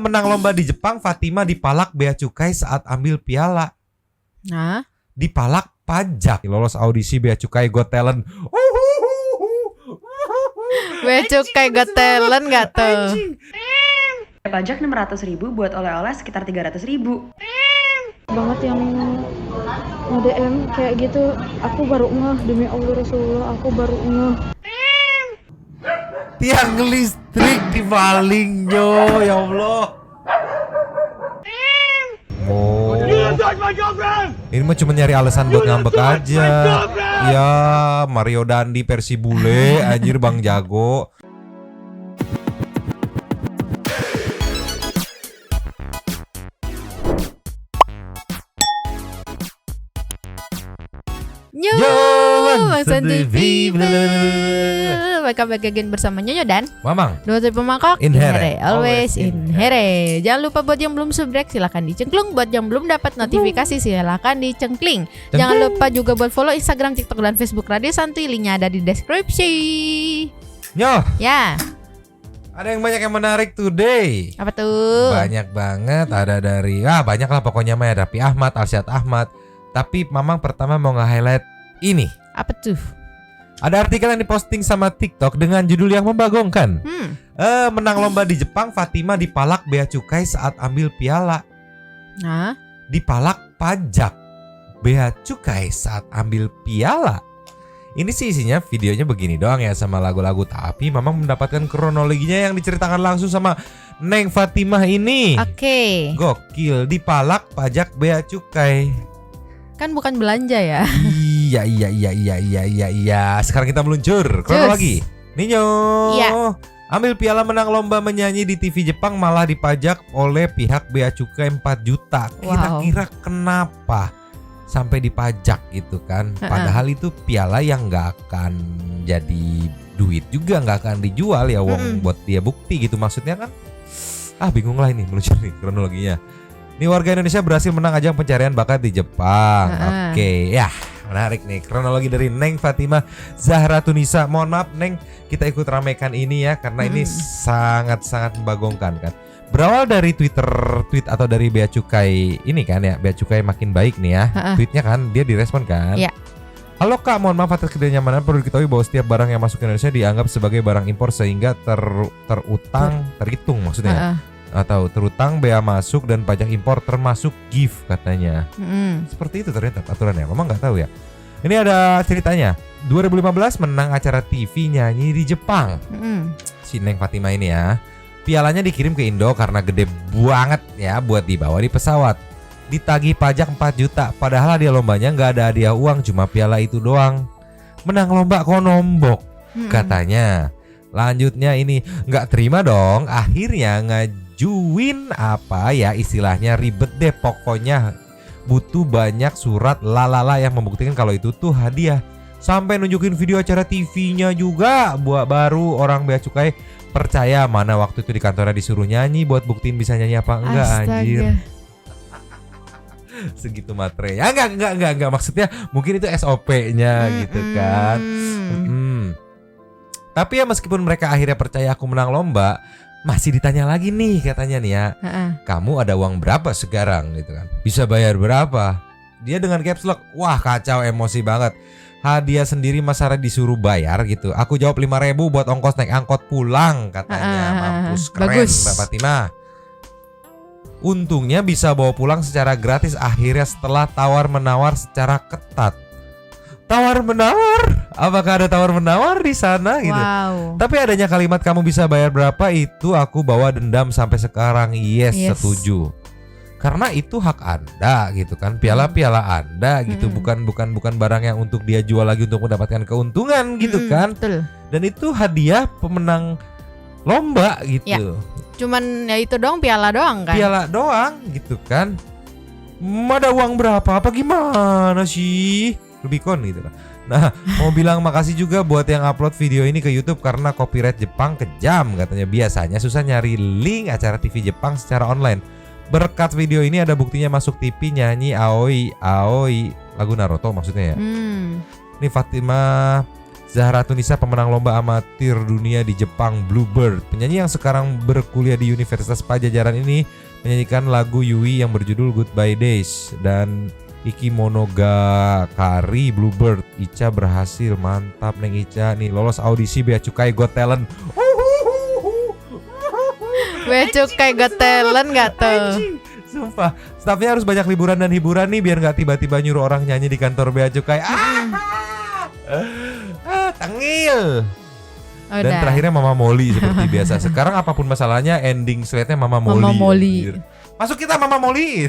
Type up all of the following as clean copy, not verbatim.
Menang lomba di Jepang, Fatima dipalak bea cukai saat ambil piala. Nah, Dipalak pajak. Lolos audisi bea cukai Got Talent. bea cukai Got Talent gak tuh? Pajak 600.000 buat oleh-oleh sekitar 300.000. Banget yang nge-DM kayak gitu, aku baru ngeh, demi Allah Rasulullah aku baru ngeh. Tiang listrik dibaling yo, ya Allah. Oh. Ini mah cuma nyari alasan buat ngambek aja. Ya, Mario Dandi versi bule, anjir Bang Jago. Yo, Bang Santi Welcome back again bersama Nyonya dan Mamang. Dua tipe mangkok In here. always in here. Jangan lupa buat yang belum subscribe silahkan dicengklung. Buat yang belum dapat notifikasi silahkan dicengkling. Jangan lupa juga buat follow Instagram, TikTok dan Facebook Radio Santuy. Linknya ada di deskripsi. Yo, Ya, ada yang banyak yang menarik today. apa tuh? Banyak banget, ada dari banyak lah pokoknya mah, ada Raffi Ahmad, Alsyad Ahmad. Tapi Mamang pertama mau nge-highlight ini. Apa tuh? Ada artikel yang diposting sama TikTok dengan judul yang membagongkan. Menang lomba di Jepang, Fatima dipalak bea cukai saat ambil piala. Nah, Dipalak pajak bea cukai saat ambil piala. Ini sih isinya videonya begini doang ya, sama lagu-lagu. Tapi Mamang mendapatkan kronologinya yang diceritakan langsung sama Neng Fatimah ini. oke. Gokil, dipalak pajak bea cukai. Kan bukan belanja ya. Iya. Sekarang kita meluncur kronologi. Ninyo. Iya. Ambil piala menang lomba menyanyi di TV Jepang malah dipajak oleh pihak bea cukai 4 juta. Kira-kira kenapa sampai dipajak gitu kan? Padahal itu piala yang nggak akan jadi duit juga, nggak akan dijual ya, wong buat dia bukti gitu maksudnya kan? Bingung lah ini meluncur nih kronologinya. Ini warga Indonesia berhasil menang ajang pencarian bakat di Jepang. Oke, ya menarik nih kronologi dari Neng Fatimah Zahra Tunisa. Mohon maaf Neng, kita ikut ramaikan ini ya karena ini sangat-sangat membagongkan kan. Berawal dari tweet atau dari bea cukai ini kan ya, bea cukai makin baik nih ya. Tweetnya kan dia direspon kan. Iya. Halo Kak, mohon maaf atas ketidaknyamanan. Perlu diketahui bahwa setiap barang yang masuk ke Indonesia dianggap sebagai barang impor sehingga terhitung maksudnya. Atau terutang bea masuk dan pajak impor termasuk gift katanya. Seperti itu ternyata aturannya. Memang nggak tahu ya. Ini ada ceritanya. 2015 menang acara TV nyanyi di Jepang. Si Neng Fatimah ini ya. Pialanya dikirim ke Indo karena gede banget ya buat dibawa di pesawat. Ditagih pajak 4 juta. Padahal hadiah lombanya nggak ada hadiah uang, cuma piala itu doang. Menang lomba kok nombok katanya. Lanjutnya ini nggak terima dong. Akhirnya ngajuin apa ya istilahnya ribet deh. Pokoknya butuh banyak surat lalala yang membuktikan kalau itu tuh hadiah. Sampai nunjukin video acara TV-nya juga. Buat baru orang bea cukai percaya, mana waktu itu di kantornya disuruh nyanyi buat buktiin bisa nyanyi apa enggak. Astaga. Anjir. Segitu materai. Ya enggak maksudnya mungkin itu SOP-nya gitu kan. Tapi ya meskipun mereka akhirnya percaya aku menang lomba, masih ditanya lagi nih katanya nih ya. Kamu ada uang berapa sekarang gitu kan? Bisa bayar berapa? Dia dengan caps lock, wah kacau, emosi banget. Hadiah sendiri masa disuruh bayar gitu. Aku jawab 5.000 buat ongkos naik angkot pulang katanya. Mampus, keren bagus. Mbak Fatimah. Untungnya bisa bawa pulang secara gratis akhirnya setelah tawar-menawar secara ketat. Tawar-menawar? Apakah ada tawar-menawar di sana gitu? Wow. Tapi adanya kalimat kamu bisa bayar berapa itu aku bawa dendam sampai sekarang. Yes. Setuju. Karena itu hak Anda gitu kan. Piala-piala Anda gitu, bukan barang yang untuk dia jual lagi untuk mendapatkan keuntungan gitu kan. Betul. Dan itu hadiah pemenang lomba gitu. Ya. Cuman ya itu doang, piala doang kan. Piala doang gitu kan. Ada uang berapa? Apa gimana sih? Rubicon gitu kan. Nah, mau bilang makasih juga buat yang upload video ini ke YouTube karena copyright Jepang kejam katanya. Biasanya susah nyari link acara TV Jepang secara online. Berkat video ini ada buktinya masuk TV nyanyi Aoi lagu Naruto maksudnya ya. Ini Fatimah Zahra Tunisa, pemenang lomba amatir dunia di Jepang Bluebird. Penyanyi yang sekarang berkuliah di Universitas Pajajaran ini menyanyikan lagu Yui yang berjudul Goodbye Days. Dan Iki Monogakari Bluebird. Ica berhasil, mantap Neng Ica nih, lolos audisi Bea Cukai Got Talent. Bea Cukai Got Talent gak tuh? Sumpah, stafnya harus banyak liburan dan hiburan nih biar nggak tiba-tiba nyuruh orang nyanyi di kantor Bea Cukai. Tengil. Dan terakhirnya Mama Molly seperti biasa. Sekarang apapun masalahnya ending slide-nya Mama Molly. Mama Molly. Masuk kita Mama Molly.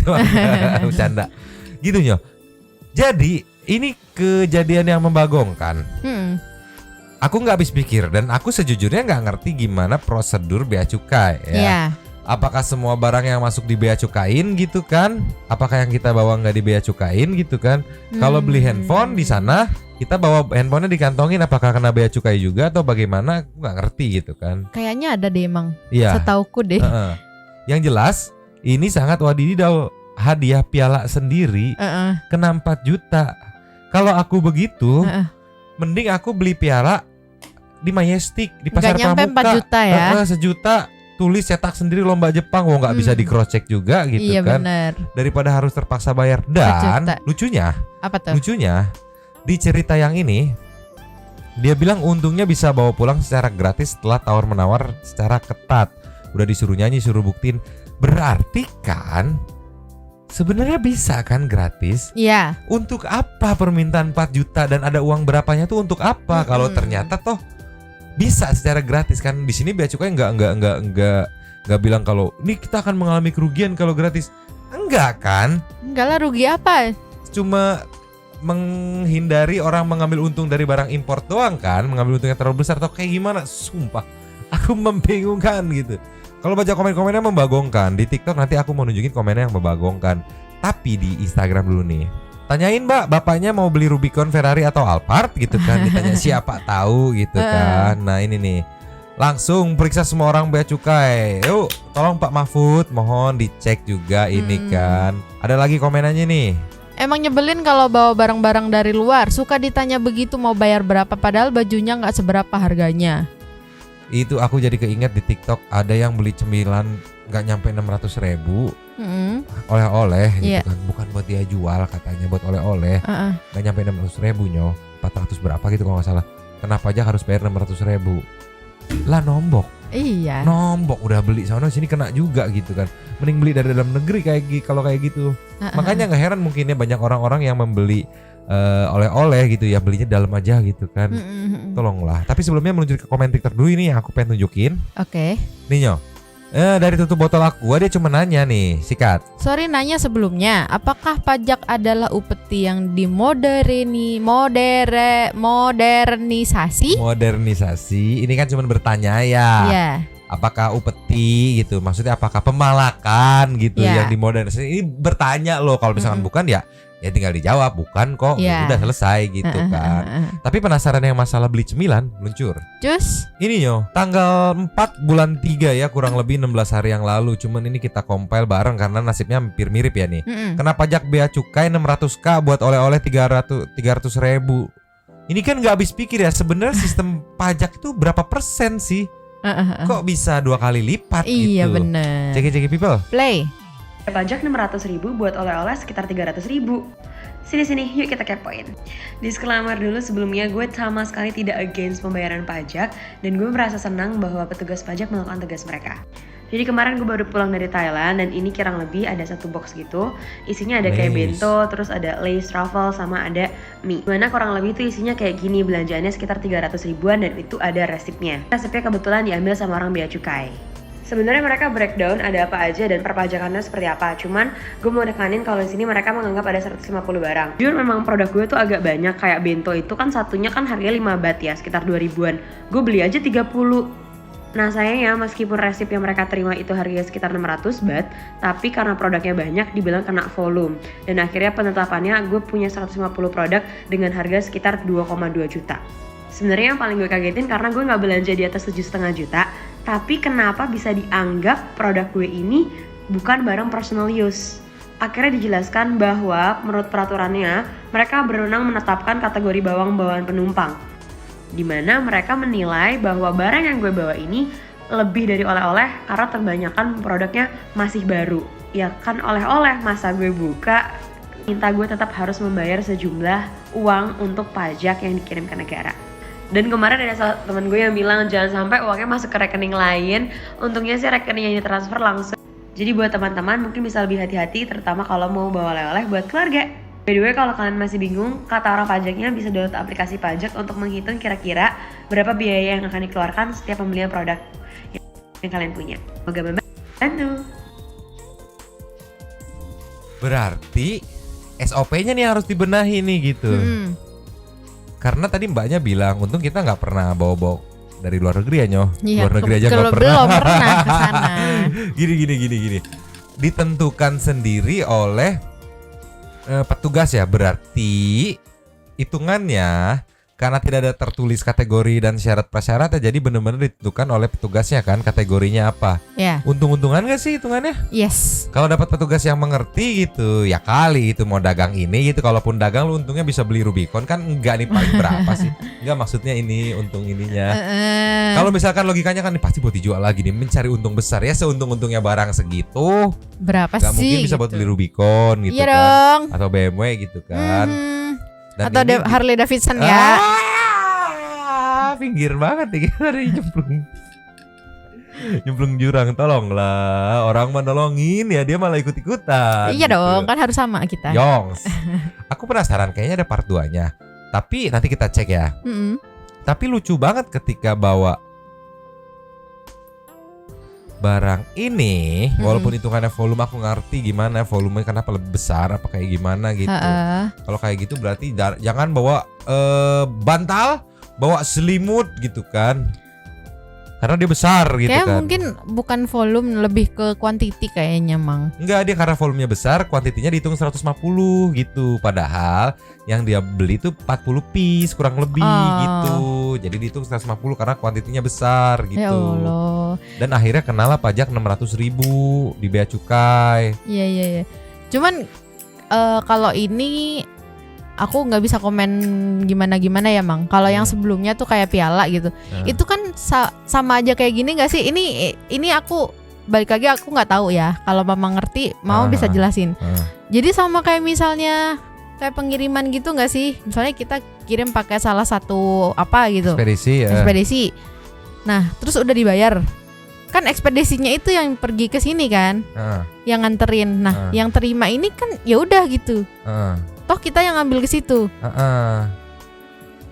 Bercanda. Gitu Nyo. Jadi ini kejadian yang membagongkan. Aku nggak habis pikir dan aku sejujurnya nggak ngerti gimana prosedur Bea Cukai ya. Yeah. Apakah semua barang yang masuk di Bea Cukain gitu kan? Apakah yang kita bawa nggak di Bea Cukain gitu kan? Kalau beli handphone di sana kita bawa handphonenya dikantongin, apakah kena Bea Cukai juga atau bagaimana? Aku nggak ngerti gitu kan. Kayaknya ada deh emang. Iya. Setauku deh. Yang jelas ini sangat wadidaw, hadiah piala sendiri kena 4 juta. Kalau aku begitu, mending aku beli piala di Majestic di Pasar Pramuka. Nggak nyampe 4 juta ya. 1 juta. Tulis cetak sendiri lomba Jepang, nggak bisa di cross check juga gitu iya, kan. Bener. Daripada harus terpaksa bayar. Dan lucunya, apa tuh? Lucunya di cerita yang ini dia bilang untungnya bisa bawa pulang secara gratis setelah tawar menawar secara ketat. Udah disuruh nyanyi, suruh buktiin. Berarti kan sebenarnya bisa kan gratis? Iya. Untuk apa permintaan 4 juta dan ada uang berapanya tuh untuk apa? Kalau ternyata toh bisa secara gratis kan. Di sini Bea Cukai nggak bilang kalau ini kita akan mengalami kerugian kalau gratis. Enggak kan? Enggak lah, rugi apa? Cuma menghindari orang mengambil untung dari barang impor doang kan, mengambil untung yang terlalu besar atau kayak gimana? Sumpah, aku membingungkan gitu. Kalau baca komen-komennya membagongkan. Di TikTok nanti aku mau nunjukin komennya yang membagongkan. Tapi di Instagram dulu nih. Tanyain Mbak, bapaknya mau beli Rubicon, Ferrari atau Alphard gitu kan. Ditanya siapa tahu gitu kan. Nah ini nih, langsung periksa semua orang Bea Cukai. Yuk tolong Pak Mahfud, mohon dicek juga ini kan. Ada lagi komenannya nih. Emang nyebelin kalau bawa barang-barang dari luar. Suka ditanya begitu mau bayar berapa padahal bajunya gak seberapa harganya. Itu aku jadi keinget di TikTok ada yang beli cemilan gak nyampe 600.000 oleh-oleh gitu kan. Bukan buat dia jual katanya, buat oleh-oleh. Gak nyampe 600.000 Nyo, 400 berapa gitu kalau gak salah. Kenapa aja harus bayar 600.000? Lah nombok. Iya. Nombok udah beli sana sini kena juga gitu kan. Mending beli dari dalam negeri kalau kayak gitu. Makanya gak heran mungkinnya banyak orang-orang yang membeli oleh-oleh gitu ya, belinya dalam aja gitu kan. Tolonglah. Tapi sebelumnya menuju ke komen TikTok dulu ini yang aku pengen tunjukin. Oke. Nih Nyo. Dari tutup botol aku, dia cuma nanya nih, sikat. Sorry nanya sebelumnya, apakah pajak adalah upeti yang modernisasi? Modernisasi, ini kan cuma bertanya ya. Iya. Apakah upeti gitu, maksudnya apakah pemalakan gitu yang dimodernisasi? Ini bertanya loh, kalau misalkan bukan ya tinggal dijawab bukan kok, udah selesai gitu kan. Tapi penasaran yang masalah beli cemilan meluncur. Cus. Ini Nyo, tanggal 4 bulan 3 ya, kurang lebih 16 hari yang lalu. Cuman ini kita compile bareng karena nasibnya hampir mirip ya nih. Kena pajak Bea Cukai 600k buat oleh-oleh 300.000. Ini kan nggak habis pikir ya, sebenarnya sistem pajak itu berapa persen sih? Kok bisa 2 kali lipat gitu? Iya bener. Ceki people. Play. Pajak 600.000 buat oleh-oleh sekitar 300.000. Sini, yuk kita kepoin. Disclaimer dulu sebelumnya, gue sama sekali tidak against pembayaran pajak. Dan gue merasa senang bahwa petugas pajak melakukan tugas mereka. Jadi kemarin gue baru pulang dari Thailand dan ini kurang lebih ada 1 box gitu. Isinya ada kayak bento, terus ada Lay's truffle sama ada mie. Mana kurang lebih itu isinya kayak gini, belanjaannya sekitar 300 ribuan dan itu ada resipnya. Resipnya kebetulan diambil sama orang Bea Cukai. Sebenarnya mereka breakdown ada apa aja dan perpajakannya seperti apa. Cuman gue mau nekanin kalau di sini mereka menganggap ada 150 barang. Jujur memang produk gue tuh agak banyak, kayak bento itu kan satunya kan harganya 5 baht ya, sekitar 2 ribuan. Gue beli aja 30. Nah sayangnya meskipun resip yang mereka terima itu harganya sekitar 600 baht, tapi karena produknya banyak dibilang kena volume. Dan akhirnya penetapannya gue punya 150 produk dengan harga sekitar 2,2 juta. Sebenarnya yang paling gue kagetin karena gue gak belanja di atas 7,5 juta, tapi kenapa bisa dianggap produk gue ini bukan barang personal use? Akhirnya dijelaskan bahwa menurut peraturannya mereka berwenang menetapkan kategori bawaan penumpang. Dimana mereka menilai bahwa barang yang gue bawa ini lebih dari oleh-oleh karena kebanyakan produknya masih baru. Ya kan oleh-oleh, masa gue buka, minta gue tetap harus membayar sejumlah uang untuk pajak yang dikirim ke negara. Dan kemarin ada salah temen gue yang bilang jangan sampai uangnya masuk ke rekening lain. Untungnya sih rekening yang ditransfer langsung. Jadi buat teman-teman mungkin bisa lebih hati-hati, terutama kalau mau bawa oleh-oleh buat keluarga. By the way, kalau kalian masih bingung, kata orang pajaknya bisa download aplikasi pajak untuk menghitung kira-kira berapa biaya yang akan dikeluarkan setiap pembelian produk yang kalian punya. Semoga membantu. Berarti SOP-nya nih harus dibenahi nih gitu. Karena tadi mbaknya bilang, untung kita nggak pernah bawa-bawa dari luar negeri ya Nyoh. Iya, Luar negeri aja nggak pernah. Belum pernah kesana. Gini. Ditentukan sendiri oleh petugas ya, berarti hitungannya karena tidak ada tertulis kategori dan syarat prasyarat ya, jadi benar-benar ditentukan oleh petugasnya kan kategorinya apa. Ya. Untung-untungan gak sih hitungannya? Yes. Kalau dapat petugas yang mengerti gitu, ya kali itu mau dagang ini gitu. Kalaupun dagang lu untungnya bisa beli Rubicon kan, enggak nih paling berapa sih? Enggak, maksudnya ini untung ininya. Kalau misalkan logikanya kan nih pasti buat dijual lagi nih, mencari untung besar ya, seuntung-untungnya barang segitu. Berapa Gak sih? mungkin bisa buat beli Rubicon gitu Iya kan. dong. Atau BMW gitu kan. Dan atau ini Harley Davidson ya. Pinggir banget nih kita dari nyemplung jurang, tolonglah. Orang menolongin ya dia malah ikut-ikutan. Iya gitu. dong, kan harus sama kita. Yongs. Aku penasaran, kayaknya ada part 2-nya. Tapi nanti kita cek ya. Tapi lucu banget ketika bawa barang ini, walaupun hitungannya volume aku ngerti gimana volumenya kenapa lebih besar apa kayak gimana gitu. Kalau kayak gitu berarti jangan bawa bantal, bawa selimut gitu kan. Karena dia besar gitu kayak kan. Mungkin bukan volume, lebih ke quantity kayaknya Mang. Enggak, dia karena volumenya besar, kuantitinya dihitung 150 gitu. Padahal yang dia beli tuh 40 piece kurang lebih gitu. Jadi dihitung 150 karena kuantitinya besar gitu. Ya Allah. Dan akhirnya kenalah pajak 600.000 di bea cukai. Iya. Cuman kalau ini aku nggak bisa komen gimana ya Mang. Kalau yang sebelumnya tuh kayak piala gitu, itu kan sama aja kayak gini nggak sih? Ini aku balik lagi, aku nggak tahu ya. Kalau Mama ngerti mau bisa jelasin. Jadi sama kayak misalnya kayak pengiriman gitu nggak sih? Misalnya kita kirim pakai salah satu apa gitu, ekspedisi. Nah terus udah dibayar, kan ekspedisinya itu yang pergi ke sini kan, yang nganterin. Nah yang terima ini kan ya udah gitu. Toh kita yang ngambil ke situ,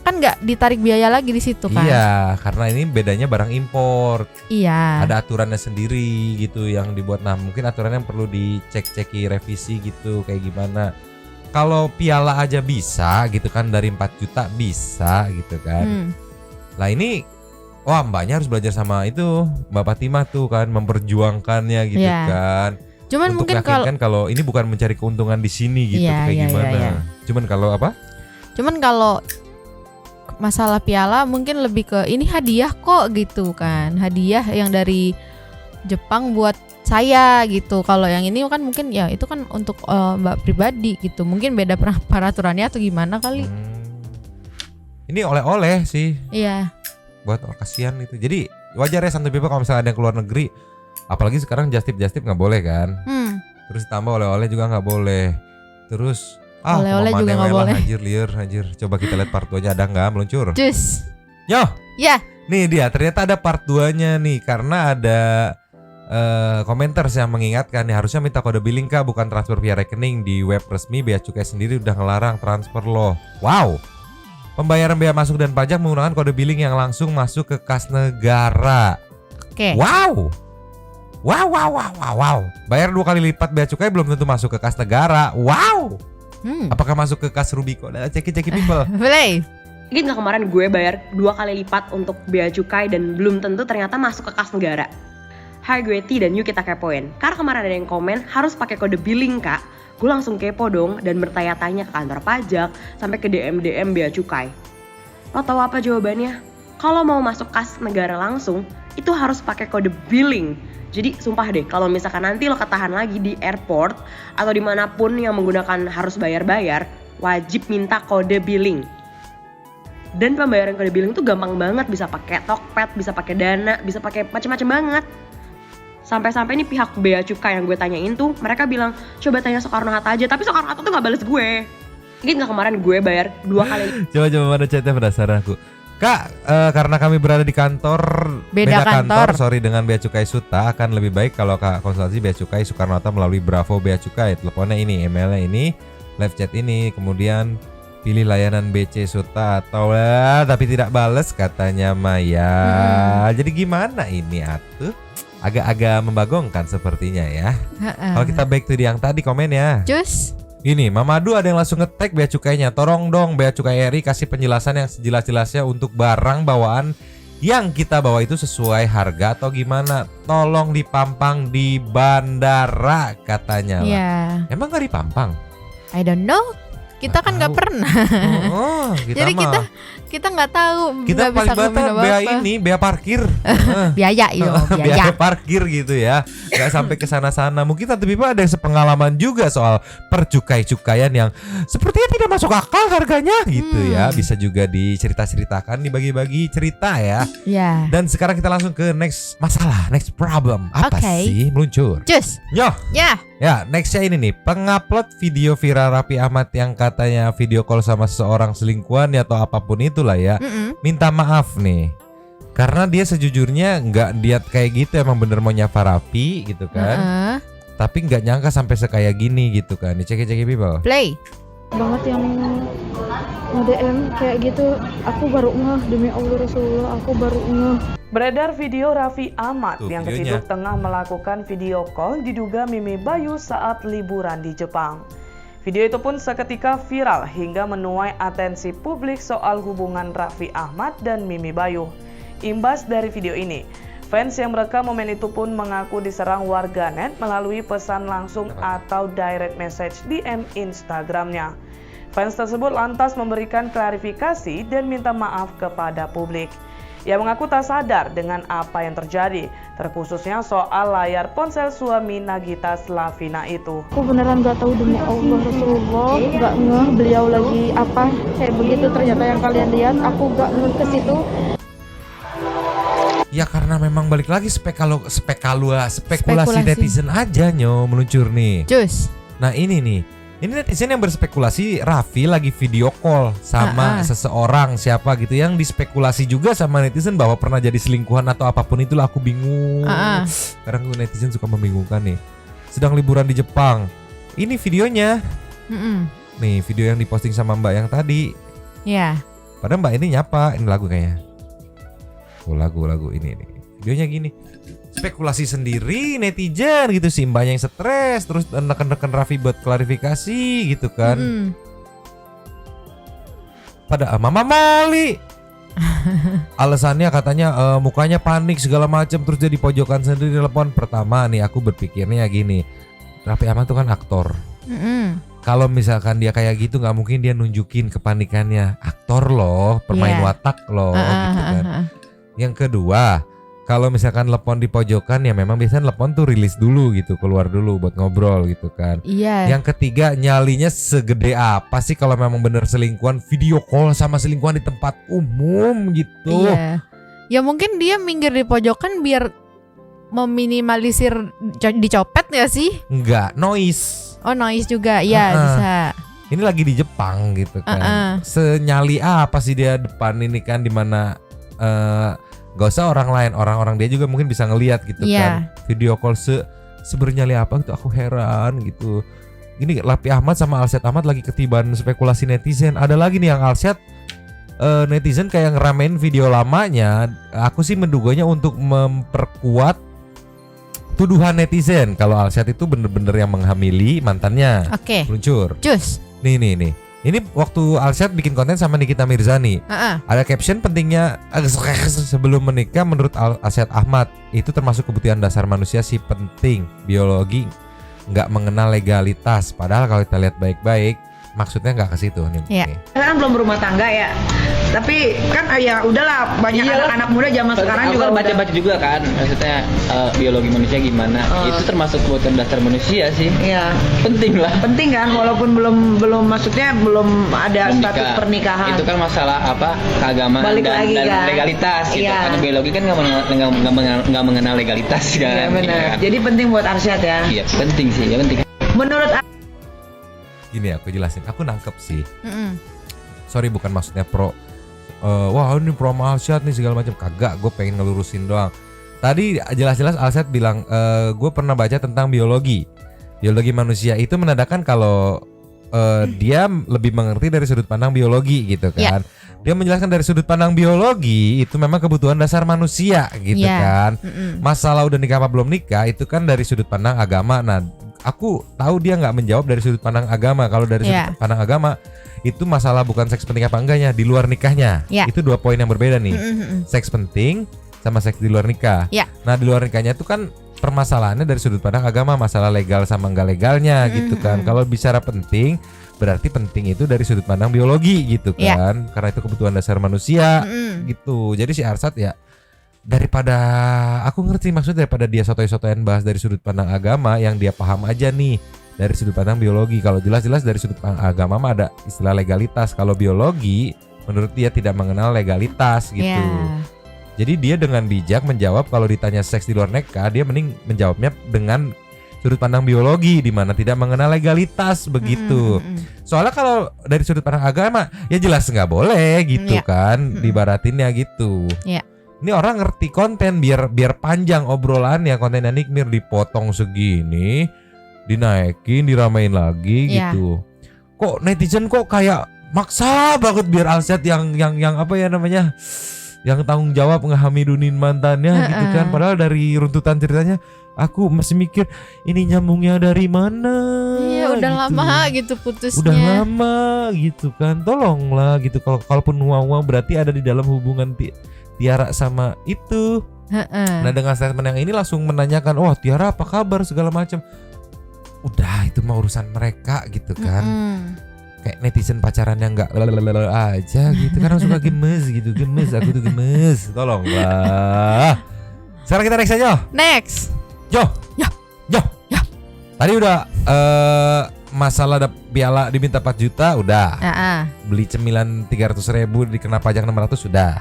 kan nggak ditarik biaya lagi di situ kan? Iya, karena ini bedanya barang impor. Iya. Ada aturannya sendiri gitu yang dibuat. Nah mungkin aturannya yang perlu dicek-ceki revisi gitu kayak gimana. Kalau piala aja bisa gitu kan, dari 4 juta bisa gitu kan. Lah ini, wah mbaknya harus belajar sama itu Mbak Fatimah tuh kan, memperjuangkannya gitu kan. Cuman untuk mungkin kalau ini bukan mencari keuntungan di sini gitu, kayak gimana. Iya. Cuman kalau apa? Cuman kalau masalah piala mungkin lebih ke ini hadiah kok gitu kan. Hadiah yang dari Jepang buat saya gitu. Kalau yang ini kan mungkin ya itu kan untuk Mbak pribadi gitu. Mungkin beda peraturannya atau gimana kali. Ini oleh-oleh sih. Iya. Buat kasihan itu. Jadi wajar ya santai bebas kalau misalnya ada yang keluar negeri. Apalagi sekarang just tip nggak boleh kan. Terus ditambah oleh-oleh juga nggak boleh. Terus oleh-oleh juga nggak boleh. Anjir. Coba kita lihat part 2-nya ada nggak meluncur? Cus. Yo. Ya. Nih dia, ternyata ada part 2-nya nih. Karena ada komentar yang mengingatkan nih, harusnya minta kode billing Kak, bukan transfer via rekening. Di web resmi Bea Cukai sendiri udah ngelarang transfer loh. Wow. Pembayaran bea masuk dan pajak menggunakan kode billing yang langsung masuk ke kas negara. Oke. Wow. Bayar 2 kali lipat bea cukai belum tentu masuk ke kas negara. Wow. Apakah masuk ke kas Rubicon? Ceki people. Boleh. Ingat nggak kemarin gue bayar 2 kali lipat untuk bea cukai dan belum tentu ternyata masuk ke kas negara. Hai gue Ti dan yuk kita kepoin. Karena kemarin ada yang komen harus pakai kode billing Kak. Gue langsung kepo dong dan bertanya-tanya ke kantor pajak sampai ke DM bea cukai. Lo tahu apa jawabannya? Kalau mau masuk kas negara langsung itu harus pakai kode billing. Jadi sumpah deh, kalau misalkan nanti lo ketahan lagi di airport atau dimanapun yang menggunakan harus bayar-bayar, wajib minta kode billing. Dan pembayaran kode billing tuh gampang banget, bisa pakai Tokped, bisa pakai Dana, bisa pakai macam-macam banget. Sampai-sampai nih pihak Bea Cukai yang gue tanyain tuh, mereka bilang coba tanya Soekarno-Hatta aja, tapi Soekarno-Hatta tuh nggak bales gue. Ingat nggak kemarin gue bayar 2 kali? Coba mana chatnya, penasaran aku. Kak, karena kami berada di kantor Beda kantor. sorry, dengan Bea Cukai Suta, akan lebih baik kalau Kak konsultasi Bea Cukai Soekarno-Hatta melalui Bravo Bea Cukai. Teleponnya ini, emailnya ini, live chat ini, kemudian pilih layanan BC Suta atau tapi tidak bales katanya Maya. Jadi gimana ini atuh? Agak-agak membagongkan sepertinya ya. Kalau kita back to yang tadi komen ya. Cus. Ini Mamadu ada yang langsung nge-tag Bea Cukainya. Tolong dong Bea Cukai RI kasih penjelasan yang sejelas-jelasnya untuk barang bawaan yang kita bawa itu sesuai harga atau gimana. Tolong dipampang di bandara katanya. Iya. Emang gak dipampang? I don't know. Kita kan nggak pernah. Jadi kita nggak tahu. Kita paling bata bea ini, bea parkir. Biaya Biaya parkir gitu ya. Gak sampai ke sana-sana. Mungkin Tante Pipa ada yang sepengalaman juga soal percukai-cukaian yang sepertinya tidak masuk akal harganya gitu ya. Bisa juga dicerita-ceritakan, dibagi-bagi cerita ya. Ya. Dan sekarang kita langsung ke next masalah, next problem. Apa sih meluncur? Cus. Nyoh. Ya, nextnya ini nih, pengupload video viral Raffi Ahmad yang katanya video call sama seseorang selingkuhan atau apapun itulah ya. Minta maaf nih, karena dia sejujurnya nggak lihat kayak gitu, emang bener mau nyapa Raffi gitu kan. Tapi nggak nyangka sampai sekaya gini gitu kan. Dicek-cek people. Play. Banget yang nge-DM kayak gitu, aku baru ngeh, demi Allah Rasulullah aku baru ngeh. Beredar video Raffi Ahmad yang videonya. keciduk tengah melakukan video call diduga Mimi Bayu saat liburan di Jepang. Video itu pun seketika viral hingga menuai atensi publik soal hubungan Raffi Ahmad dan Mimi Bayu. Imbas dari video ini, fans yang merekam momen itu pun mengaku diserang warganet melalui pesan langsung atau direct message DM Instagramnya. Fans tersebut lantas memberikan klarifikasi dan minta maaf kepada publik. Ia mengaku tak sadar dengan apa yang terjadi, terkhususnya soal layar ponsel suami Nagita Slavina itu. Aku beneran gak tahu, demi Allah Rasulullah gak ngeh beliau lagi apa kayak begitu, ternyata yang kalian lihat aku gak ngeh ke situ. Ya karena memang balik lagi spekulasi netizen aja meluncur nih. Cus. Nah ini nih, ini netizen yang berspekulasi Raffi lagi video call sama seseorang siapa gitu, yang dispekulasi juga sama netizen bahwa pernah jadi selingkuhan atau apapun itulah. Aku bingung. Kadang netizen suka membingungkan nih. Sedang liburan di Jepang. Ini videonya. Nih video yang diposting sama Mbak yang tadi. Ya. Padahal Mbak ini nyapa, ini lagu kayaknya. Oh lagu ini nih. Videonya gini. Spekulasi sendiri netizen gitu sih, mbaknya yang stres terus neken-neken Raffi buat klarifikasi gitu kan. Pada Mama Molly alasannya katanya mukanya panik segala macam, terus dia di pojokan sendiri telepon. Pertama nih aku berpikirnya gini, Raffi Ahmad tuh kan aktor. Kalau misalkan dia kayak gitu nggak mungkin dia nunjukin kepanikannya, aktor loh, permain watak loh gitu kan. Yang kedua, kalau misalkan telepon di pojokan ya memang biasanya telepon tuh rilis dulu gitu, keluar dulu buat ngobrol gitu kan. Iya. Yang ketiga, nyalinya segede apa sih kalau memang bener selingkuhan video call sama selingkuhan di tempat umum gitu. Iya. Ya mungkin dia minggir di pojokan biar meminimalisir dicopet ya sih? Enggak, noise. Oh noise juga, iya bisa. Ini lagi di Jepang gitu kan. Senyali apa sih dia depan ini kan, dimana gak usah orang lain, orang-orang dia juga mungkin bisa ngelihat gitu kan. Video call sebernyali apa gitu, aku heran gitu. Ini Raffi Ahmad sama Alsyad Ahmad lagi ketiban spekulasi netizen. Ada lagi nih yang Alsyad netizen kayak ngeramein video lamanya. Aku sih menduganya untuk memperkuat tuduhan netizen kalau Alsyad itu bener-bener yang menghamili mantannya. Meluncur. Cus. Nih. Ini waktu Alsyad bikin konten sama Nikita Mirzani. Ada caption pentingnya sebelum menikah menurut Alsyad Ahmad. Itu termasuk kebutuhan dasar manusia sih, penting. Biologi nggak mengenal legalitas. Padahal kalau kita lihat baik-baik, maksudnya nggak ke situ nih. Iya. Kan belum berumah tangga ya. Tapi kan ya udahlah banyak anak-anak muda zaman sekarang aku juga kan baca-baca juga kan, maksudnya biologi manusia gimana. Itu termasuk kebutuhan dasar manusia sih. Iya. Penting lah. Penting kan walaupun belum maksudnya belum ada status pernikahan. Itu kan masalah apa? Keagamaan Balik dan lagi, kan? legalitas gitu. Iya. Karena biologi kan nggak mengenal legalitas kan. Iya benar. Iya kan? Jadi penting buat Arsyad ya. Iya, penting sih, ya penting. Menurut Gini aku jelasin, aku nangkep sih. Mm-mm. Sorry bukan maksudnya pro. Wah ini pro sama Alsyad nih segala macam. Kagak, gue pengen ngelurusin doang. Tadi jelas-jelas Alsyad bilang gue pernah baca tentang biologi manusia itu menandakan kalau dia lebih mengerti dari sudut pandang biologi gitu kan. Dia menjelaskan dari sudut pandang biologi itu memang kebutuhan dasar manusia gitu kan. Masalah udah nikah apa belum nikah itu kan dari sudut pandang agama. Nah aku tahu dia nggak menjawab dari sudut pandang agama. Kalau dari sudut pandang agama itu masalah bukan seks penting apa enggaknya di luar nikahnya. Itu 2 poin yang berbeda nih. Seks penting sama seks di luar nikah. Nah di luar nikahnya itu kan permasalahannya dari sudut pandang agama, masalah legal sama enggak legalnya gitu kan. Kalau bicara penting berarti penting itu dari sudut pandang biologi gitu kan. Karena itu kebutuhan dasar manusia gitu. Jadi si Arsyad ya daripada aku ngerti maksudnya daripada dia sotoy-sotoyan bahas dari sudut pandang agama yang dia paham aja nih dari sudut pandang biologi. Kalau jelas-jelas dari sudut pandang agama mah ada istilah legalitas. Kalau biologi menurut dia tidak mengenal legalitas gitu. Jadi dia dengan bijak menjawab kalau ditanya seks di luar nikah, dia mending menjawabnya dengan sudut pandang biologi di mana tidak mengenal legalitas begitu. Soalnya kalau dari sudut pandang agama ya jelas nggak boleh gitu kan, dibaratinnya gitu. Ini orang ngerti konten biar panjang obrolannya, kontennya Nikmir dipotong segini, dinaikin, diramein lagi gitu. Kok netizen kok kayak maksa banget biar Alsyad yang apa ya namanya? Yang tanggung jawab ngehamidunin mantannya gitu kan. Padahal dari runtutan ceritanya aku masih mikir ini nyambungnya dari mana. Iya udah gitu. lama gitu putusnya. Udah lama gitu kan. Tolonglah gitu. Kalaupun uang berarti ada di dalam hubungan Tiara sama itu. Nah dengan statement yang ini langsung menanyakan, oh Tiara apa kabar segala macam. Udah itu mah urusan mereka gitu kan. Kayak netizen pacaran yang nggak aja gitu kan suka gemes gitu, aku tuh gemes, tolonglah. Sekarang kita next aja. Next. Jo. Tadi udah masalah ada piala diminta 4 juta udah. Beli cemilan 300.000 dikena pajak 600 sudah.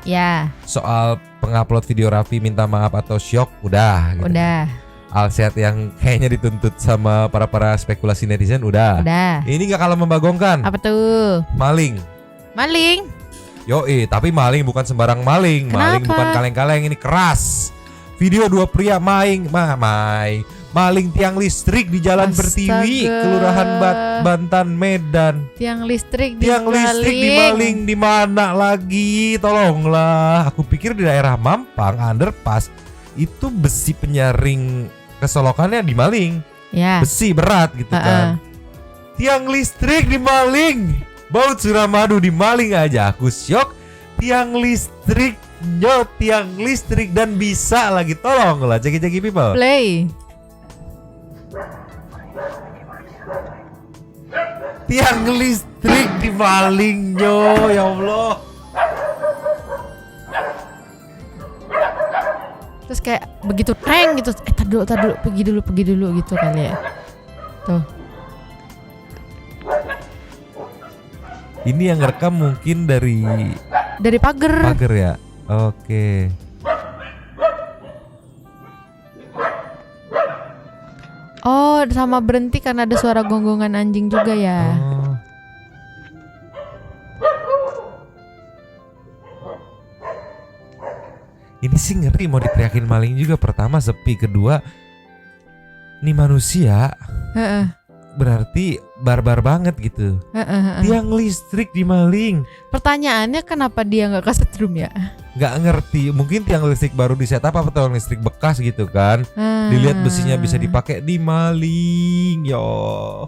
Soal pengupload video Raffi minta maaf atau syok udah. Gitu. Udah. Alsyad yang kayaknya dituntut sama para spekulasi netizen udah. Ini gak kalah membagongkan. Apa tuh? Maling. Yoi, tapi maling bukan sembarang maling. Kenapa? Maling bukan kaleng-kaleng, ini keras. Video 2 pria maling tiang listrik di Jalan Pertiwi, Kelurahan Bantan, Medan. Tiang listrik dimaling di mana lagi? Tolonglah. Aku pikir di daerah Mampang underpass itu besi penyaring kesolokannya dimaling. Besi berat gitu kan. Tiang listrik dimaling. Baut Suramadu dimaling aja aku syok. Tiang listrik dan bisa lagi. Tolonglah ceki people. Play. Tiang listrik dimaling ya Allah. Terus kayak begitu treng gitu, tar dulu, pergi dulu gitu kali ya. Tuh. Ini yang ngerekam mungkin dari pagar. Pagar ya. Oke. Oh, sama berhenti karena ada suara gonggongan anjing juga ya. Ini sih ngeri mau diteriakin maling juga. Pertama sepi, kedua nih manusia berarti barbar banget gitu. Tiang listrik dimaling. Pertanyaannya kenapa dia nggak kesetrum ya? Nggak ngerti. Mungkin tiang listrik baru di setup apa tiang listrik bekas gitu kan. Dilihat besinya bisa dipakai, dimaling. Yo.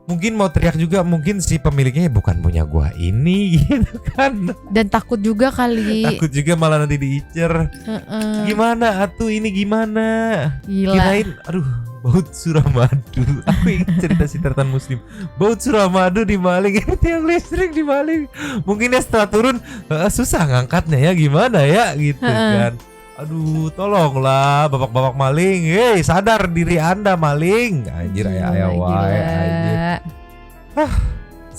mungkin mau teriak juga, mungkin si pemiliknya bukan punya gua ini gitu kan. Dan takut juga kali. Takut juga malah nanti diincer. Gimana atuh ini gimana? Gila. Kirain aduh baut Suramadu. Aku ingat cerita si Tertan Muslim. Baut Suramadu dimaling, tiang listrik dimaling. Mungkin ya setelah turun susah ngangkatnya ya gimana ya gitu kan. Aduh tolonglah bapak-bapak maling. Hei sadar diri anda maling. Anjir ayah wae anjir.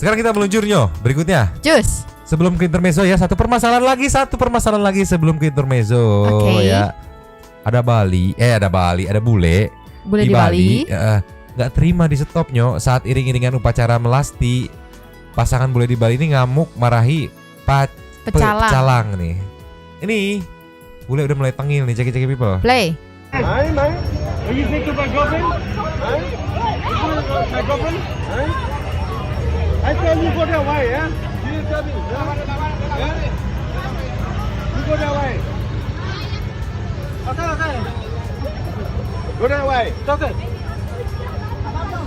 Sekarang kita meluncur Nyo. Berikutnya Cus. sebelum ke intermezzo ya, satu permasalahan lagi sebelum ke intermezzo ya. Ada bule Di Bali. Nggak terima di stop Nyo saat iring-iringan upacara melasti. Pasangan bule di Bali ini ngamuk marahi pecalang nih. Ini bule udah mulai tengil nih, ceki people. Play. Are you speak to my girlfriend? My girlfriend? I tell you go that way, yeah? You tell me. You go that way. Okay. Go that way. Okay.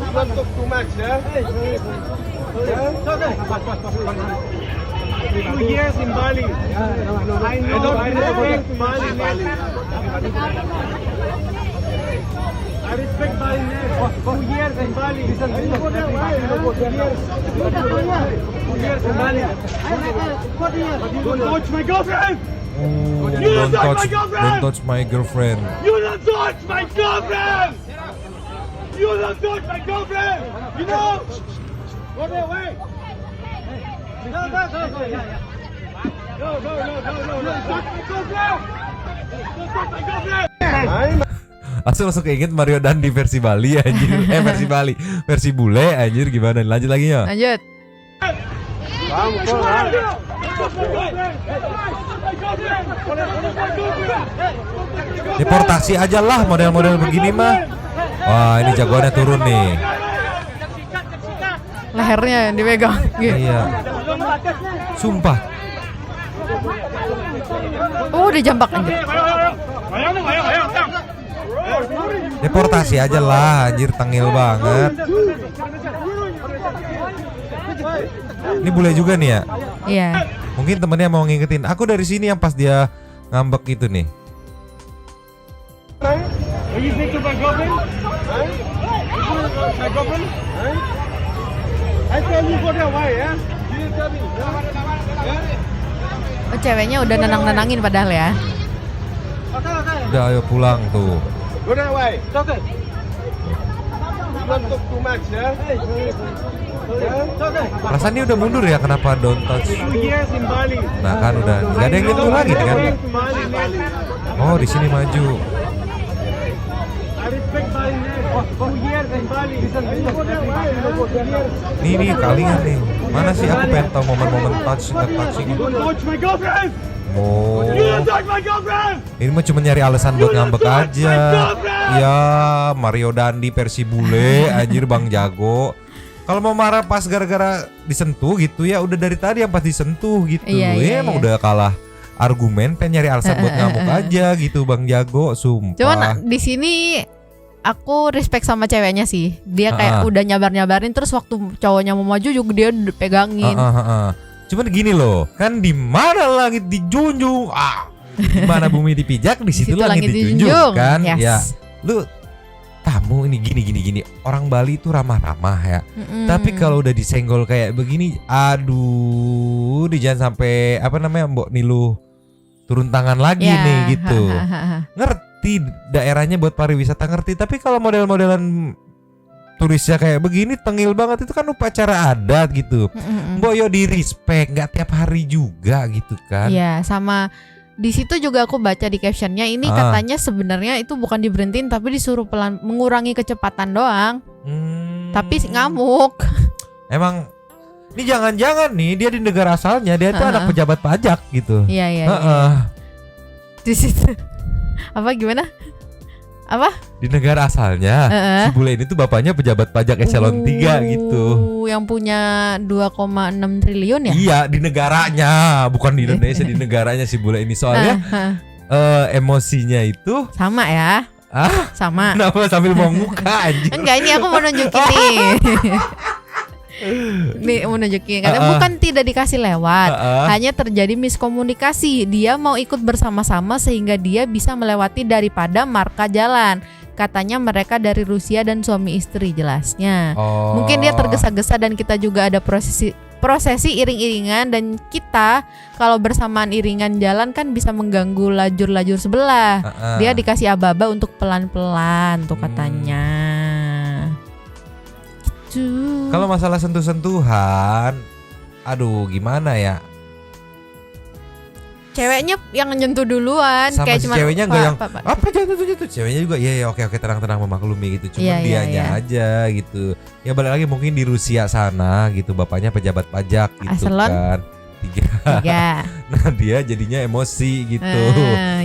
You don't talk too much, yeah? Okay. 2 years in Bali. I don't respect Bali name. I respect Bali name. 2 years in Bali. Listen, 2 years in Bali. Don't touch my girlfriend. Don't touch my girlfriend. You don't touch my girlfriend. You don't touch my girlfriend. You know? Go that way. No. Don't touch my girlfriend. Don't touch my girlfriend. Langsung keinget Mario Dandi versi Bali anjir. Versi bule anjir gimana? Lanjut lagi ya. Lanjut. Deportasi aja lah model-model begini mah. Wah ini jagoannya turun nih. Lehernya yang dipegang. Iya. Sumpah. Oh udah jambak anjir. Deportasi aja lah anjir, tengil banget. Ini bule juga nih ya. Iya. Mungkin temennya mau ngingetin. Aku dari sini yang pas dia ngambek itu nih. Are you speak to my girlfriend? My girlfriend? I tell you go that way, yeah? You tell me. Oh ceweknya udah nenang-nenangin padahal ya. Udah ayo pulang tuh. Go that way. Okay. You don't talk too much, yeah? Perasaan dia udah mundur ya, kenapa don't touch? 2 years in Bali. Nah kan udah nggak ada yang nyentuh lagi nih kan. Bali. Oh di sini maju. I respect Bali name. 2 years in Bali. Nih kalingan nih. Mana sih aku pengen tahu momen-momen touching. Don't touch my girlfriend. Oh. You don't touch my girlfriend. Ini mah cuma nyari alasan buat ngambek aja. Ya Mario Dandi versi bule anjir Bang Jago. Kalau mau marah pas gara-gara disentuh gitu ya udah dari tadi yang pas disentuh gitu. Iya. Emang udah kalah argumen, pengen nyari alasan buat ngamuk aja gitu Bang Jago, sumpah. Cuman di sini aku respect sama ceweknya sih. Dia kayak udah nyabar-nyabarin terus waktu cowoknya mau maju juga dia udah pegangin. Cuman gini loh, kan di mana langit dijunjung, di mana bumi dipijak, di situ langit dijunjung kan? Yes. Ya, lu tamu ini gini. Orang Bali itu ramah-ramah ya. Tapi kalau udah disenggol kayak begini, aduh, jangan sampai Mbok Nilu turun tangan lagi nih gitu. Ngerti daerahnya buat pariwisata ngerti, tapi kalau model-modelan turisnya kayak begini tengil banget, itu kan upacara adat gitu. Mbok yo di respect, nggak tiap hari juga gitu kan. Iya, sama di situ juga aku baca di captionnya ini katanya sebenarnya itu bukan diberhentiin tapi disuruh pelan mengurangi kecepatan doang. Tapi ngamuk. Emang ini jangan-jangan nih dia di negara asalnya dia itu anak pejabat pajak gitu. Iya. Di situ apa gimana? Apa? Di negara asalnya si bule ini tuh bapaknya pejabat pajak eselon 3 gitu. Yang punya 2,6 triliun ya? Iya, di negaranya, bukan di Indonesia, di negaranya si bule ini soalnya emosinya itu sama ya. Sama. Kenapa sambil mau muka anjing? Enggak, ini aku mau nunjukin nih. Nih menunjukin katanya bukan tidak dikasih lewat, hanya terjadi miskomunikasi. Dia mau ikut bersama-sama sehingga dia bisa melewati daripada marka jalan. Katanya mereka dari Rusia dan suami istri jelasnya. Mungkin dia tergesa-gesa dan kita juga ada prosesi iring-iringan dan kita kalau bersamaan iringan jalan kan bisa mengganggu lajur-lajur sebelah. Dia dikasih aba-aba untuk pelan-pelan tuh katanya. Gitu. Kalau masalah sentuh-sentuhan, aduh gimana ya? Ceweknya yang nyentuh duluan, sama kayak si cuma ceweknya enggak yang apa jatuh. Ceweknya juga ya oke tenang memaklumi gitu. Cuma dianya aja gitu. Ya balik lagi mungkin di Rusia sana gitu, bapaknya pejabat pajak gitu Eselon? kan. 3. Nah, dia jadinya emosi gitu.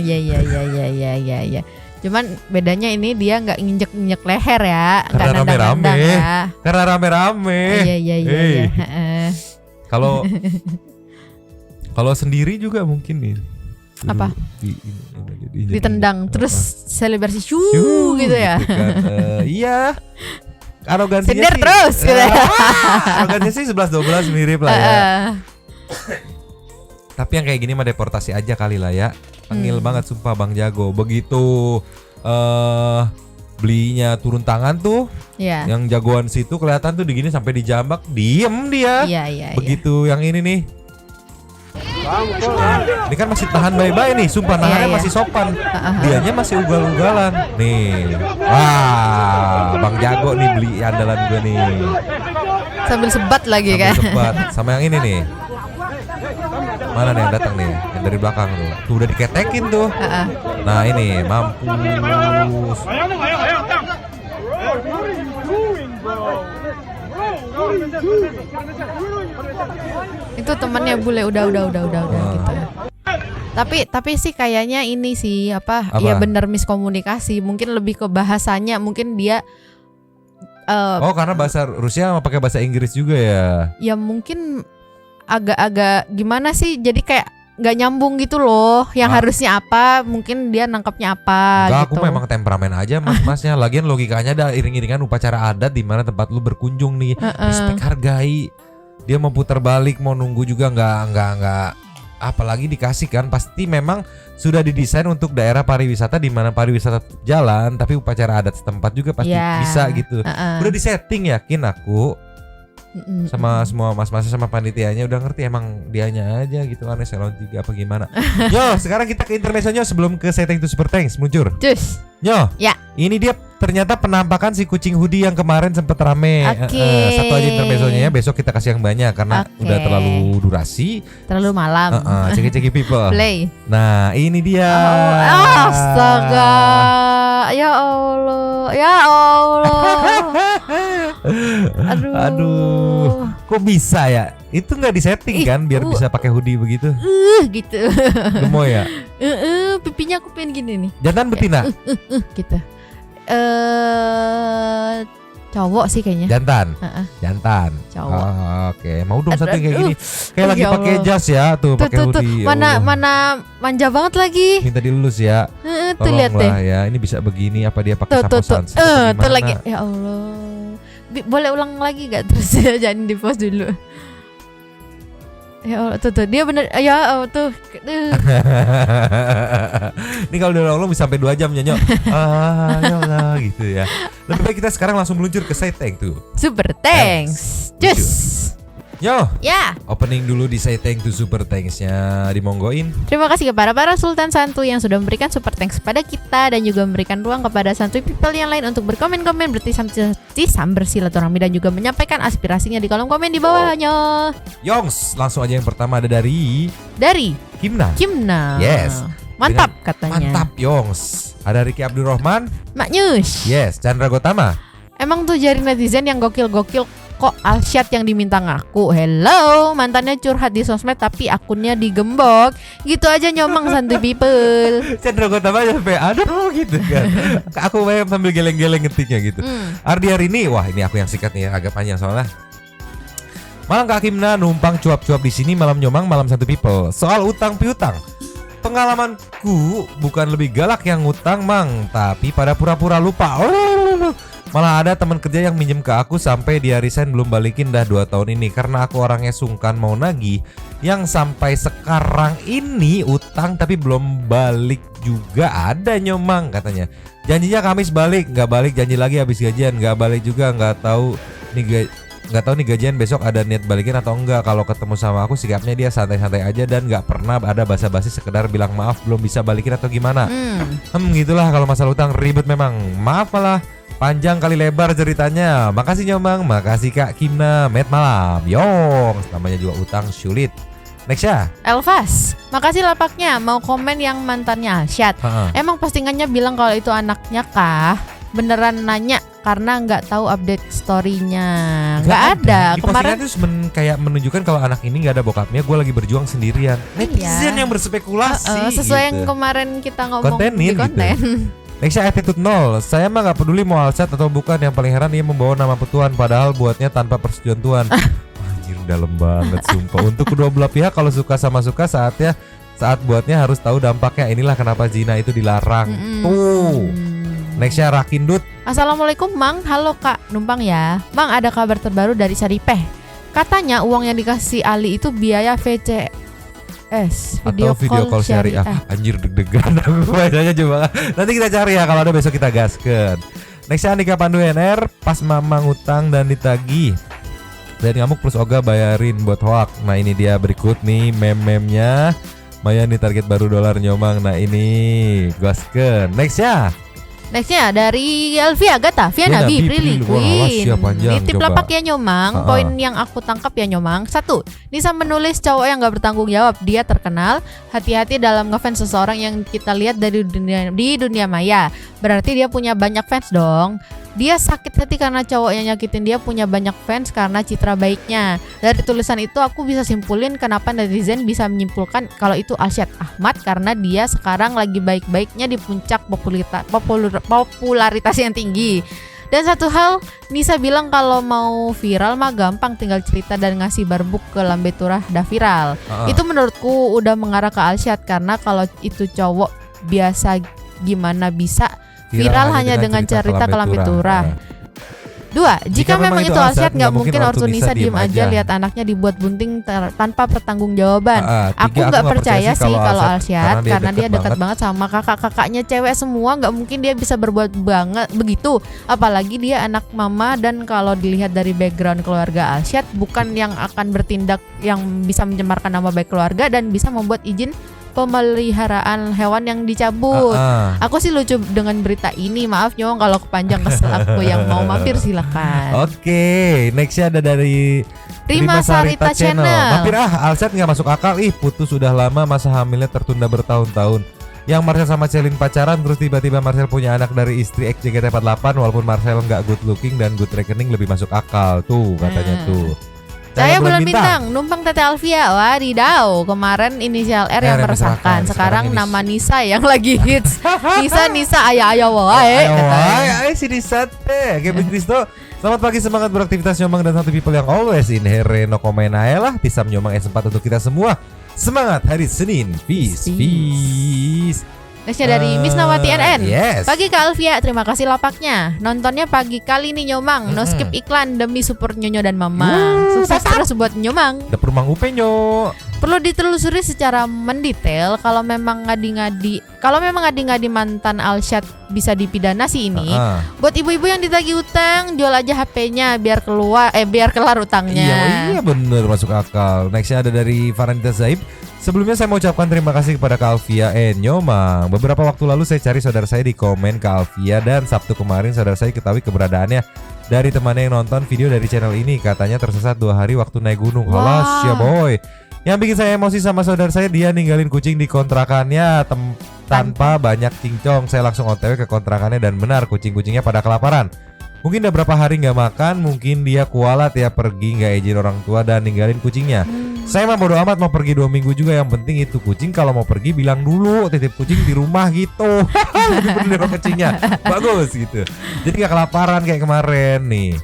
Ya. Cuman bedanya ini dia nggak nginjek leher ya, nggak Karena rame-rame. ya. Karena rame-rame. Iya. Kalau sendiri juga mungkin nih. Apa? Ditendang terus selebrasi Shoo, gitu ya. Gitu kan. Iya. Arogansinya Sender sih. terus gitu ya. Arogansinya sih 11-12 mirip lah ya. Tapi yang kayak gini mah deportasi aja kali lah ya. Tengil banget sumpah Bang Jago. Begitu belinya turun tangan tuh, yang jagoan situ kelihatan tuh digini sampai dijambak, diem dia. Iya. Begitu yang ini nih. Ini kan masih tahan bye-bye nih, sumpah nahannya masih sopan. Dianya masih ugal-ugalan. Nih. Wah, Bang Jago nih beli andalan gue nih. Sambil sebat lagi kan. Sebat. Sama yang ini nih. Mana nih yang datang nih? Yang dari belakang tuh. Tuh udah diketekin tuh. Nah, ini mampus. Itu temannya bule udah gitu. Tapi sih kayaknya ini sih apa? Ya benar miskomunikasi. Mungkin lebih ke bahasanya, mungkin dia karena bahasa Rusia pakai bahasa Inggris juga ya. Ya mungkin agak-agak gimana sih? Jadi kayak nggak nyambung gitu loh. Yang harusnya apa, mungkin dia nangkapnya apa. Enggak, gitu. aku memang temperamen aja masnya. Lagian logikanya ada iring-iringan upacara adat di mana tempat lu berkunjung nih. Respect, hargai. Dia mau putar balik, mau nunggu juga nggak. Apalagi dikasih kan, pasti memang sudah didesain untuk daerah pariwisata di mana pariwisata jalan, tapi upacara adat setempat juga pasti bisa gitu. Udah disetting, yakin aku. Sama semua mas-mas sama panitianya udah ngerti, emang dianya aja gitu kan, Eselon 3 apa gimana. Yo, sekarang kita ke intermezzonya sebelum ke Setting to Super Thanks meluncur. Cus. Yo. Ya. Ini dia ternyata penampakan si kucing hoodie yang kemarin sempet rame. Satu aja intermezzonya ya, besok kita kasih yang banyak karena udah terlalu durasi. Terlalu malam. Ceki people. Play. Nah, ini dia. Astaga. Ya Allah. Aduh. Kok bisa ya? Itu nggak disetting kan biar bisa pakai hoodie begitu? Gitu. Gemoy ya? Pipinya aku pengen gini nih. Jantan betina? Gitu. Cowok sih kayaknya. Jantan. Cowok. Oke. Mau dong satu yang kayak gini. Kayak lagi pakai jas ya, tuh pakai hoodie. Mana manja banget lagi. Minta dilulus ya. Tuh lihat deh. Ya, ini bisa begini apa dia pakai sapu sunset? Tuh lagi. Ya Allah. Boleh ulang lagi gak terus ya, jangan di post dulu. Ya Allah, tuh dia bener. Ya Allah tuh. Ini kalau udah Allah bisa sampai 2 jam nyanyi. Ya Allah gitu ya. Lebih baik kita sekarang langsung meluncur ke Say Thank to Super Thanks. Cus. Yo. Ya. Opening dulu di Say Thank to Super Thanks-nya dimonggoin. Terima kasih kepada para Sultan Santuy yang sudah memberikan super thanks kepada kita dan juga memberikan ruang kepada Santuy people yang lain untuk berkomen-komen, bertisam bersilaturahmi dan juga menyampaikan aspirasinya di kolom komen di bawahnya. Yongs, langsung aja yang pertama ada dari Kimna. Yes. Mantap katanya. Mantap Yongs. Ada Ricky Abdurrahman. Maknyus. Yes. Chandra Gotama. Emang tuh jari netizen yang gokil-gokil. Kok Alsyad yang diminta ngaku? Hello, mantannya curhat di sosmed tapi akunnya digembok. Gitu aja nyomong Santuy people. Chandra Gotama sampai aduh gitu kan. Aku sambil geleng-geleng ngetiknya gitu. Ardi hari ini, wah ini aku yang sikat nih agak panjang soalnya. Malam Kak Kimna numpang cuap-cuap di sini, malam nyomang, malam Santuy people. Soal utang piutang. Pengalamanku bukan lebih galak yang ngutang mang, tapi pada pura-pura lupa. Malah ada teman kerja yang minjem ke aku sampai dia resign belum balikin dah 2 tahun ini. Karena aku orangnya sungkan mau nagih. Yang sampai sekarang ini utang tapi belum balik juga ada Nyomang katanya. Janjinya Kamis balik, nggak balik, janji lagi habis gajian, nggak balik juga, nggak tahu nih gajian besok ada niat balikin atau enggak. Kalau ketemu sama aku sikapnya dia santai-santai aja dan nggak pernah ada basa-basi sekedar bilang maaf belum bisa balikin atau gimana. Gitulah kalau masalah utang ribet memang. Maaf malah panjang kali lebar ceritanya. Makasih Nyomang, makasih Kak Kimna, Met malam. Yong, namanya juga utang sulit. Next ya. Elvas, makasih lapaknya. Mau komen yang mantannya Alsyad. Emang postingannya bilang kalau itu anaknya kah? Beneran nanya karena nggak tahu update story-nya. Nggak ada. Di Kemarin postingan itu kayak menunjukkan kalau anak ini nggak ada bokapnya. Gue lagi berjuang sendirian. Netizen yang berspekulasi. sesuai gitu. yang kemarin kita ngomong Kontenin di konten. Gitu. Nextnya attitude 0. Saya mah gak peduli mau Alsyad atau bukan. Yang paling heran ia membawa nama petuan padahal buatnya tanpa persetujuan Tuhan. Anjir dalam banget sumpah. Untuk kedua belah pihak kalau suka sama suka saat buatnya harus tahu dampaknya. Inilah kenapa zina itu dilarang. Tuh. Nextnya Rakindut. Assalamualaikum Mang, halo Kak, numpang ya. Mang, ada kabar terbaru dari Saripeh. Katanya uang yang dikasih Ali itu biaya VCS, Atau video call syariah. Anjir deg-degan aku bacanya coba. Nanti kita cari ya, kalau ada besok kita gaskan. Nextnya Andika Pandu NR. Pas Mamang utang dan ditagih dan ngamuk plus Oga bayarin buat hoak. Nah ini dia berikut nih meme-memnya. Maya nih target baru dolar Nyomang. Nah ini gaskan. Nextnya dari Elvi Agatha, Via Nabi, Prilly Queen. Nitip lapak ya Nyomang. Poin yang aku tangkap ya Nyomang. 1. Nisa menulis cowok yang gak bertanggung jawab. Dia terkenal. Hati-hati dalam ngefans seseorang yang kita lihat di dunia maya. Berarti dia punya banyak fans dong. Dia sakit hati karena cowok yang nyakitin dia punya banyak fans karena citra baiknya. Dari tulisan itu aku bisa simpulin kenapa netizen bisa menyimpulkan kalau itu Alsyad Ahmad karena dia sekarang lagi baik-baiknya di puncak popularitas yang tinggi. Dan satu hal, Nisa bilang kalau mau viral mah gampang, tinggal cerita dan ngasih barbuk ke lambe turah dah viral. Itu menurutku udah mengarah ke Alsyad karena kalau itu cowok biasa gimana bisa viral hanya dengan cerita ke lambe turah. 2. Jika memang itu Alsyad, nggak mungkin ortu Nisa diem aja lihat anaknya dibuat bunting tanpa pertanggungjawaban. Aku nggak percaya sih kalau Alsyad karena dia dekat banget sama kakak-kakaknya cewek semua. Nggak mungkin dia bisa berbuat banget begitu. Apalagi dia anak mama dan kalau dilihat dari background keluarga Alsyad bukan yang akan bertindak yang bisa mencemarkan nama baik keluarga dan bisa membuat izin pemeliharaan hewan yang dicabut. Aku sih lucu dengan berita ini. Maaf Nyong kalau kepanjang kesel aku. Yang mau mampir silakan. Oke, nextnya ada dari Rima Sarita Channel. Mampir Alsyad nggak masuk akal. Putus sudah lama, masa hamilnya tertunda bertahun-tahun. Yang Marcel sama Celine pacaran terus tiba-tiba Marcel punya anak dari istri JKT48. Walaupun Marcel nggak good looking dan good reckoning lebih masuk akal tuh katanya tuh. Saya bulan bintang, numpang Tete Alvia. Wadidaw, kemarin inisial R yang meresahkan. Sekarang nama Nisa yang lagi hits. Nisa ayah wae. Si Nisa teh. Kevin Kristo. Selamat pagi, semangat beraktivitas Nyomang dan satu people yang always in here. No comment aja lah. Tisam Nyomang S4 untuk kita semua. Semangat hari Senin. Peace. Nextnya dari Miss Nawati NN. Yes. Pagi Kak Alvia, terima kasih lapaknya. Nontonnya pagi kali nih Nyomang. No skip iklan demi support Nyonyo dan Mama. Sukses terus buat Nyomang. Dapur Mang Upe Nyo. Perlu ditelusuri secara mendetail kalau memang ngadi-ngadi mantan Alsyad bisa dipidana sih ini. Buat ibu-ibu yang ditagih utang, jual aja HP-nya biar kelar utangnya. Iya bener, masuk akal. Nextnya ada dari Farhanita Zaib. Sebelumnya saya mau ucapkan terima kasih kepada Kak Alvia Nyomang. Beberapa waktu lalu saya cari saudara saya di komen Kak Alvia dan Sabtu kemarin saudara saya ketahui keberadaannya dari temannya yang nonton video dari channel ini. Katanya tersesat 2 hari waktu naik gunung. Halas ya boy. Yang bikin saya emosi sama saudara saya, dia ninggalin kucing di kontrakannya tanpa banyak cincong. Saya langsung OTW ke kontrakannya dan benar kucing-kucingnya pada kelaparan. Mungkin udah berapa hari nggak makan, mungkin dia kualat ya pergi nggak izin orang tua dan ninggalin kucingnya. Saya mah bodo amat mau pergi 2 minggu juga, yang penting itu kucing kalau mau pergi bilang dulu, titip kucing di rumah gitu. Lebih peduli sama kucingnya, bagus gitu. Jadi nggak kelaparan kayak kemarin nih.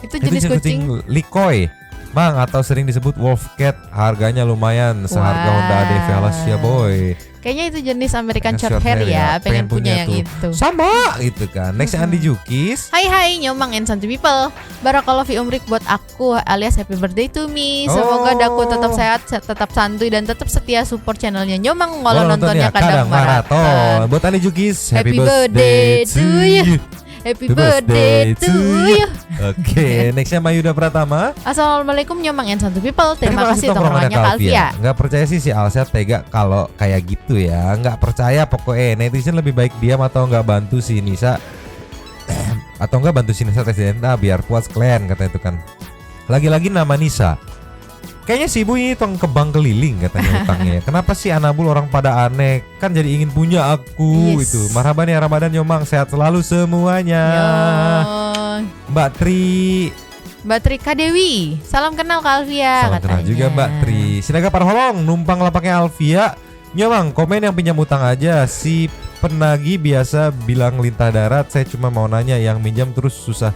Itu jenis kucing Likoi. Mang atau sering disebut Wolfcat, harganya lumayan seharga Wah. Honda ADV Alasia boy. Kayaknya itu jenis American Short short hair hair ya, ya, pengen punya yang tuh. itu. Sama gitu kan. Next Andi Jukis. Hai Nyomang and Santu People. Barakallah fi umrik buat aku alias happy birthday to me. Semoga daku tetap sehat, tetap santuy dan tetap setia support channelnya Nyomang walau nontonnya kadang maraton. Buat Andi Jukis, Happy birthday to you. Happy birthday to you. Oke, nextnya Mayuda Pratama. Assalamualaikum Nyomang and Santu People. Terima kasih tongkrongannya tongkrongannya Kak Alfia. Nggak percaya sih si Alsia tega kalau kayak gitu ya. Nggak percaya pokoknya netizen lebih baik diam atau nggak bantu si Nisa atau nggak bantu si Nisa tes DNA biar puas kalian kata itu kan. Lagi-lagi nama Nisa. Kayaknya si ibu ini tong kebang keliling katanya utangnya. Kenapa sih Anabul orang pada aneh? Kan jadi ingin punya aku Yes. itu. Marhaban ya Ramadan Nyomang, sehat selalu semuanya. Yo. Mbak Tri. Mbak Tri Kadewi. Salam kenal Kak Alfia Salam kenal katanya. juga Mbak Tri. Sinaga Parholong numpang lapaknya Alfia. Nyomang komen yang pinjam utang aja. Si penagih biasa bilang lintah darat. Saya cuma mau nanya yang minjam terus susah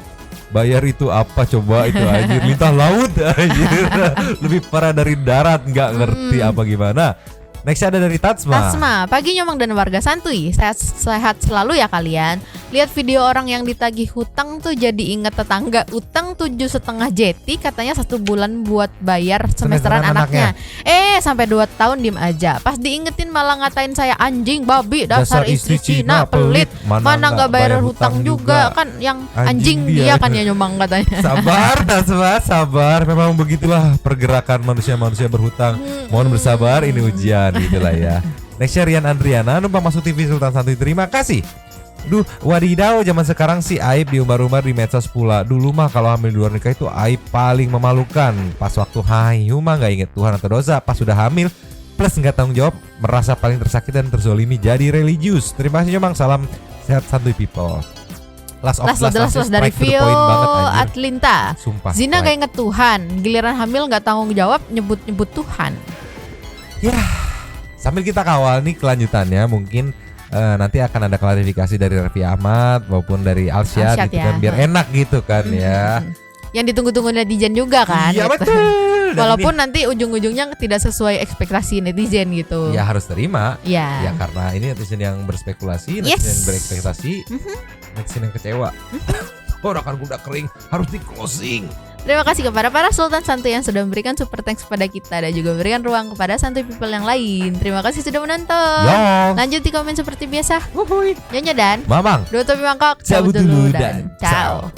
bayar itu apa coba itu anjir. Lintah laut anjir. Lebih parah dari darat, nggak ngerti apa gimana. Next ada dari Tatsma. Tasma, pagi Nyomang dan warga santuy. Sehat selalu ya kalian. Lihat video orang yang ditagih hutang tuh jadi inget tetangga. Utang 7,5 jeti katanya 1 bulan buat bayar semesteran anaknya. Sampai 2 tahun diem aja. Pas diingetin malah ngatain saya anjing, babi, dasar istri Cina pelit. Mana nggak bayar hutang juga. Kan yang anjing dia kan ya Nyomang katanya. Sabar Tatsma, sabar. Memang begitulah pergerakan manusia-manusia berhutang. Mohon bersabar, ini ujian gitulah ya. Next Rian Andriana numpang masuk TV Sultan Santuy. Terima kasih. Duh, wadidaw, zaman sekarang sih aib diumbar-umbar di medsos pula. Dulu mah kalau hamil di luar nikah itu aib paling memalukan. Pas waktu hayu mah nggak inget Tuhan atau dosa. Pas sudah hamil plus nggak tanggung jawab, merasa paling tersakiti dan terzolimi, jadi religius. Terima kasih Nyomang, salam sehat santuy people. Last dari Vio banget, Atlinta. sumpah. Zina strike. gak inget Tuhan, giliran hamil nggak tanggung jawab nyebut Tuhan. Ya, sambil kita kawal nih kelanjutannya mungkin nanti akan ada klarifikasi dari Raffi Ahmad maupun dari Alsyad Alsyad gitu ya. kan, biar enak gitu kan ya. Yang ditunggu-tunggu netizen juga kan. Iya gitu. betul. Dan Walaupun nanti ujung-ujungnya tidak sesuai ekspektasi netizen gitu. ya harus terima. Ya. Ya karena ini netizen yang berspekulasi, Yes. netizen yang berekspektasi, netizen yang kecewa. Orang udah kering harus di closing. Terima kasih kepada para Sultan Santuy yang sudah memberikan super thanks kepada kita dan juga memberikan ruang kepada Santuy People yang lain. Terima kasih sudah menonton. Yo. Lanjut di komen seperti biasa. Nyonya dan Mamang. Dua Topi Mangkok. Cabut dulu dan ciao.